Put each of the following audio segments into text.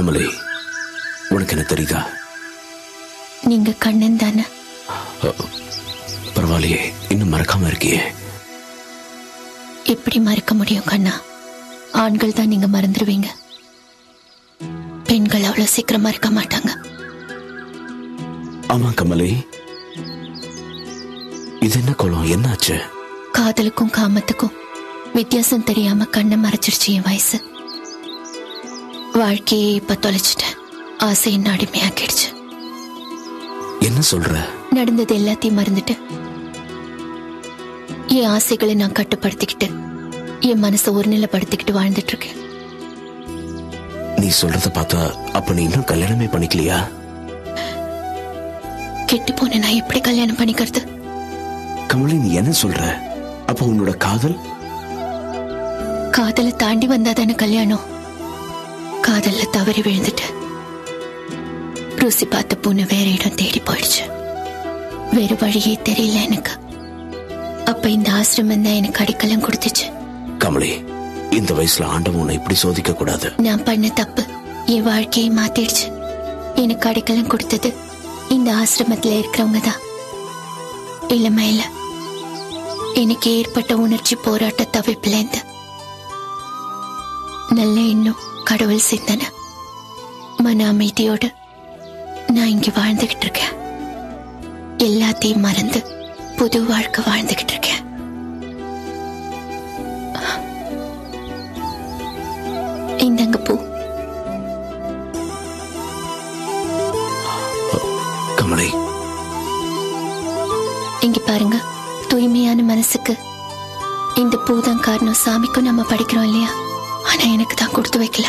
கமலி, உனக்கு என்ன தெரியுதா? நீங்க கண்ணன் தானே? பரவாயில்லையே, இன்னும் மறக்காம இருக்கியே. எப்படி மறக்க முடியும் கண்ணா? ஆண்கள் தான் நீங்க மறந்துடுவீங்க, பெண்கள் அவ்வளவு சீக்கிரமா இருக்க மாட்டாங்க. ஆமா கமலி, இது என்ன கோலம்? என்னாச்சு? காதலுக்கும் காமத்துக்கும் வித்தியாசம் தெரியாம கண்ணை மறைச்சிருச்சு என் வயசு. வாழ்க்கையே இப்ப தொலைச்சிட்டேன். ஆசை என்ன அடிமையாக்கிடுச்சு. என்ன சொல்ற? நடந்தது எல்லாத்தையும் மறந்துட்டு என் ஆசைகளை நான் கட்டுப்படுத்திக்கிட்டு என் மனசை ஒரு நிலைப்படுத்திக்கிட்டு வாழ்ந்துட்டு இருக்கேன். நீ சொல்றத பார்த்தா அப்ப நீ இன்னும் கல்யாணமே பண்ணிக்கலையா? கெட்டு போன நான் எப்படி கல்யாணம் பண்ணிக்கிறது? கமலி, நீ என்ன சொல்ற? அப்ப உன்னோட காதல்? காதலை தாண்டி வந்தாதானே கல்யாணம். காதல்ல தவறி விழுந்துட்டு ருசி பார்த்த பூனை வேற இடம் தேடி போயிடுச்சு. வேற வழியே தெரியல எனக்கு. அப்ப இந்த ஆசிரமம் தான் எனக்கு அடிக்கலம் கொடுத்துச்சு. கமலி, இந்த வயசுல ஆண்டவன் உன்னை இப்படி சோதிக்க கூடாது. நான் பண்ண தப்பு என் வாழ்க்கையை மாத்திடுச்சு. எனக்கு அடிக்கலம் கொடுத்தது இந்த ஆசிரமத்துல இருக்கிறவங்க தான். இளமையில எனக்கு ஏற்பட்ட உணர்ச்சி போராட்ட தவிப்பிலேந்து நல்ல இன்னும் கடவுள் சிந்தனை மன அமைதியோடு நான் இங்க வாழ்ந்துகிட்டு இருக்கேன். எல்லாத்தையும் மறந்து புது வாழ்க்கை வாழ்ந்துகிட்டு இருக்கேன். இந்தங்க பூ. கமலி, இங்க பாருங்க, தூய்மையான மனசுக்கு இந்த பூதான் காரணம். சாமிக்கும் நம்ம படிக்கிறோம் இல்லையா? ஆனா எனக்கு தான் கொடுத்து வைக்கல.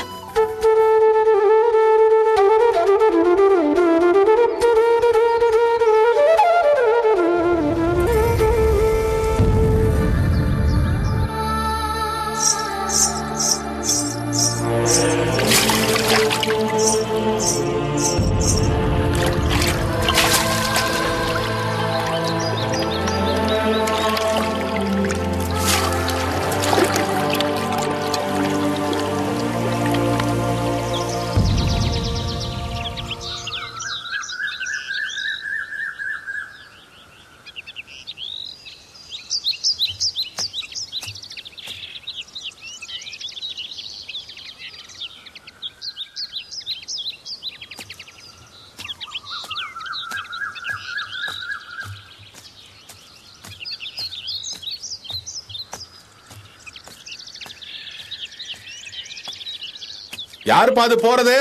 யாரு பாது போறது?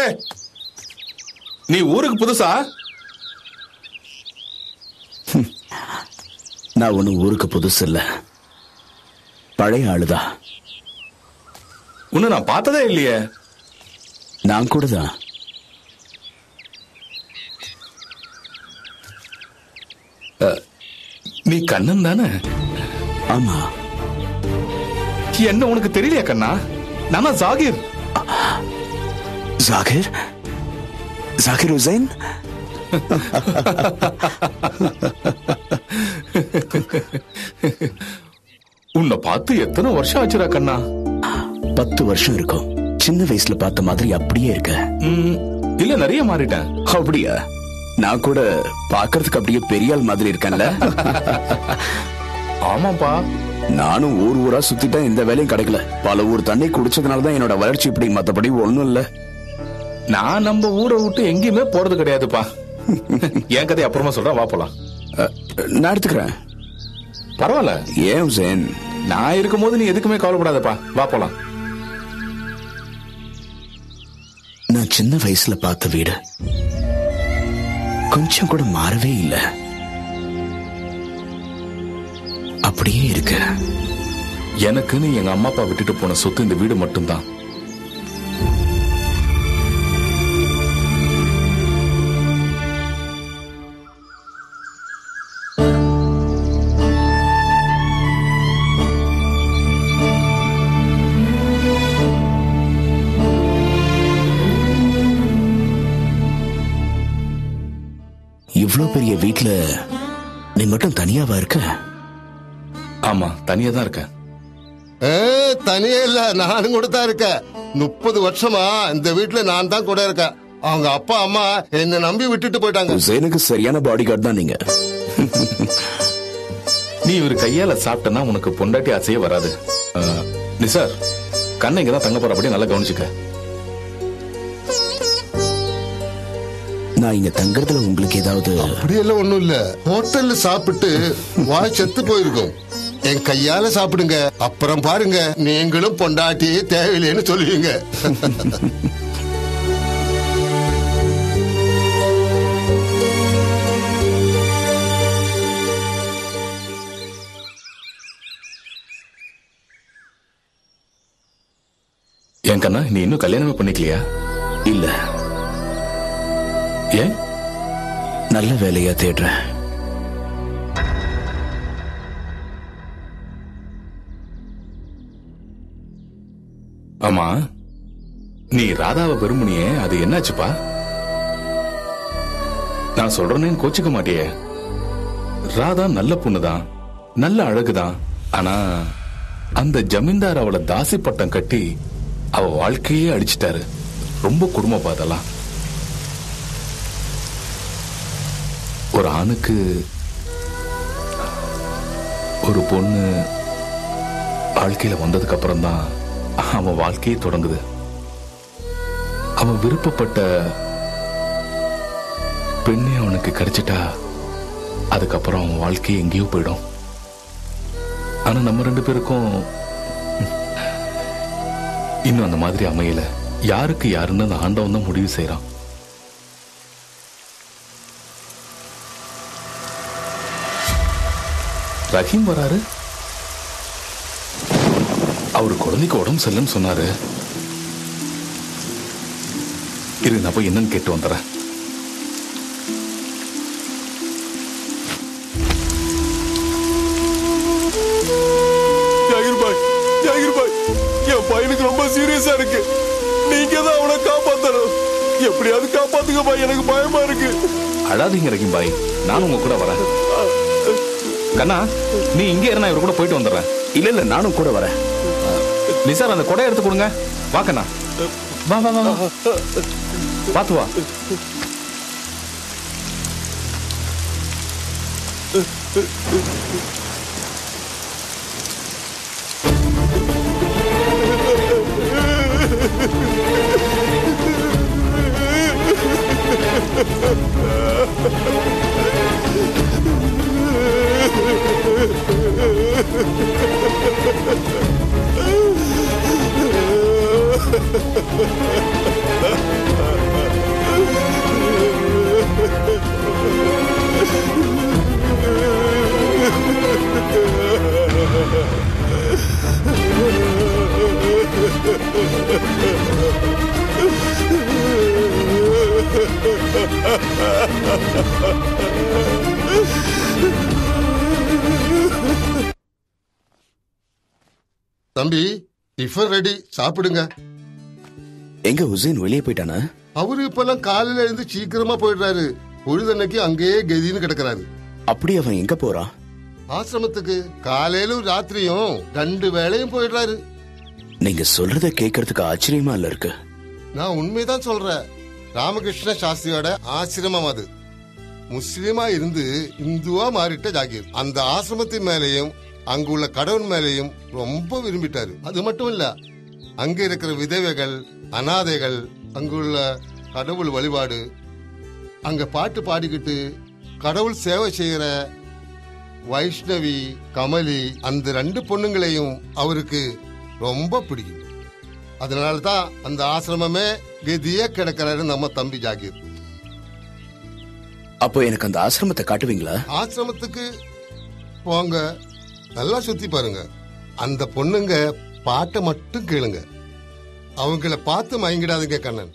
நீ ஊருக்கு புதுசா? நான் ஒண்ணு ஊருக்கு புதுசு இல்ல, பழைய ஆளுதான். உன்னை நான் பார்த்ததே இல்லையே. நான் கூட தான். நீ கண்ணன் தானே? ஆமா. என்ன உனக்கு தெரியலையா கண்ணா? நானா ஜாகிர். ஜாகிர்? ஜாகிர் ஹுசைன்? உன்னை பார்த்து எத்தனை வருஷம் ஆச்சுடா கண்ணா? 10 வருஷம் இருக்கும். சின்ன வயசுல பார்த்த மாதிரி அப்படியே இருக்க. இல்ல, நிறைய மாறிட்டேன். அப்படியா? நான் கூட பாக்குறதுக்கு அப்படியே பெரியாள் மாதிரி இருக்கேன்ல. ஆமாப்பா, நானும் ஊர் ஊரா சுத்திட்டேன், இந்த வேலையும் கிடைக்கல. பல ஊர் தண்ணி குடிச்சதுனாலதான் என்னோட வளர்ச்சி இப்படி, மத்தபடி ஒண்ணும் இல்ல. நான் நம்ம ஊரை விட்டு எங்கேயுமே போறது கிடையாதுப்பா. என் கதை அப்புறமா சொல்றேன், வா போலாம். நான் எடுத்துக்கிறேன். பரவாயில்ல. ஏன் ஹுசேன்? நான் இருக்கும் போது நீ எதுக்குமே கவலைப்படாதப்பா, வா போலாம். நான் சின்ன வயசுல பார்த்த வீடு கொஞ்சம் கூட மாறவே இல்லை, அப்படியே இருக்கு. எனக்குன்னு எங்க அம்மா அப்பா விட்டுட்டு போன சொத்து இந்த வீடு மட்டும்தான். இவ்வளவு பெரிய வீட்டுல நீ மட்டும் தனியாவா இருக்க? ஆமா, தனியா தான் இருக்கேன். தனியே இல்ல, நானும் கூட தான் இருக்கேன். 30 வருஷமா இந்த வீட்டுல நான் தான் கூட இருக்கேன். அவங்க அப்பா அம்மா என்ன நம்பி விட்டுட்டு போயிட்டாங்க. ஹுசேனுக்கு சரியான பாடி கார்டு தான் நீங்க. நீ இவர் கையால சாப்பிட்டனா உனக்கு பொண்டாட்டி ஆசையே வராது. நிசார், கண்ணை இங்கதான் தங்க போறபடி நல்லா கவனிச்சுக்க. நான் இங்க தங்கறதுல உங்களுக்கு ஏதாவது? அப்படியெல்லாம் ஒண்ணும் இல்ல. ஹோட்டல்ல சாப்பிட்டு வாய் செத்து போயிருக்கும். என் கையால சாப்பிடுங்க, அப்புறம் பாருங்க நீங்களும் பொண்டாட்டியே தேவையில்லைன்னு சொல்லுவீங்க. என் கண்ணா, நீ இன்னும் கல்யாணமே பண்ணிக்கலையா? இல்ல. ஏன்? நல்ல வேலையா தேடுறேன். ஆமா, நீ ராதாவை விரும்புனியே, அது என்னாச்சுப்பா? நான் சொல்றேன்னு கோச்சிக்க மாட்டியே. ராதா நல்ல பொண்ணுதான், நல்ல அழகுதான். ஆனா அந்த ஜமீன்தார் அவளை தாசி பட்டம் கட்டி அவ வாழ்க்கையே அடிச்சிட்டாரு. ரொம்ப குடும்ப பாதலாம். ஒரு ஆணுக்கு ஒரு பொண்ணு வாழ்க்கையில வந்ததுக்கு அப்புறம் தான் அவன் வாழ்க்கையே தொடங்குது. அவன் விருப்பப்பட்ட பெண்ணே அவனுக்கு கிடைச்சிட்டா அதுக்கப்புறம் அவன் வாழ்க்கையே எங்கேயோ போயிடும். ஆனா நம்ம 2 பேருக்கும் இன்னும் அந்த மாதிரி அமையல. யாருக்கு யாருன்னு அந்த ஆண்டவன் தான் முடிவு செய்யறான். ரஹீம் வராரு. அவரு குழந்தைக்கு உடம்பு சரியில்லைன்னு சொன்னாரு. இரு, நான் போய் என்னன்னு கேட்டு வந்துடுறேன். என் பையனுக்கு ரொம்ப சீரியஸா இருக்கு. நீங்க தான் அவனை காப்பாத்தணும். எப்படியாவது காப்பாத்துங்க பாய், எனக்கு பயமா இருக்கு. அழாதீங்க ரஹீம் பாய், நானும் உங்க கூட வரேன். கண்ணா, நீ இங்கே இருந்தா இவர் கூட போயிட்டு வந்துடுறேன். இல்ல இல்ல, நானும் கூட வரேன். நிசார், அந்த கொடையை எடுத்து கொடுங்க. வா கண்ணா, வா வா வா, பாத்து வா. தம்பி, டிஃபன் ரெடி, சாப்பிடுங்க. எங்க ஹுசேன் வெளியே போயிட்டானா? அவரு இப்பெல்லாம் காலையில எழுந்து சீக்கிரமா போயிடுறாரு. பொழுதன்னைக்கு அங்கேயே கதின்னு கிடக்குறாரு. அப்படி அவன் எங்க போறான்? ஆசிரமத்துக்கு காலையிலும் ராத்திரியும் 2 வேளையும் போயிடுறாரு. நீங்க சொல்றத கேட்கறதுக்கு ஆச்சரியமா இல்ல இருக்கு. நான் உண்மைதான் சொல்றேன். ராமகிருஷ்ண சாஸ்திரியோட ஆசிரமம் அது. முஸ்லிமா இருந்து இந்துவா மாறிட்ட ஜாகீர். அந்த ஆசிரமத்தின் மேலையும் அங்குள்ள கடவுள் மேலையும் ரொம்ப விரும்பிட்டாரு. அது மட்டும் இல்ல, அங்க இருக்கிற விதவைகள், அனாதைகள், அங்குள்ள கடவுள் வழிபாடு, அங்க பாட்டு பாடிக்கிட்டு கடவுள் சேவை செய்யற வைஷ்ணவி, கமலி, அந்த 2 பொண்ணுங்களையும் அவருக்கு ரொம்ப பிடிக்கும். அதனாலதான் அந்த ஆசிரமமே கதியே கிடக்கிறாரு நம்ம தம்பி ஜாகீர். அப்போ எனக்கு அந்த ஆசிரமத்தை காட்டுவீங்களா? ஆசிரமத்துக்கு போங்க, நல்லா சுத்தி பாருங்க. அந்த பொண்ணுங்க பாட்டை மட்டும் கேளுங்க. அவங்கள பார்த்து மயங்கிடாதுங்க கண்ணன்.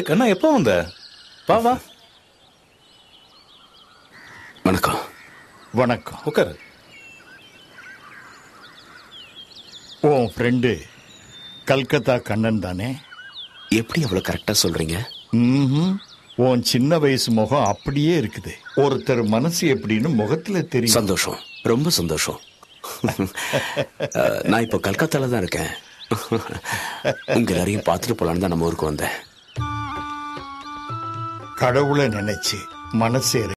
கண்ணா எப்போ வந்த? வா வா. வணக்கம். வணக்கம். உட்காரு. உன் ஃப்ரெண்டு கல்கத்தா கண்ணன் தானே? எப்படி அவ்வளவு கரெக்டா சொல்றீங்க? உன் சின்ன வயசு முகம் அப்படியே இருக்குது. ஒருத்தர் மனசு எப்படின்னு முகத்துல தெரியும். சந்தோஷம், ரொம்ப சந்தோஷம். நான் இப்போ கல்கத்தால தான் இருக்கேன். உங்க எல்லாரையும் பார்த்துட்டு போலான்னு தான் நம்ம ஊருக்கு வந்தேன். கடவுளை நினைச்சு மனசு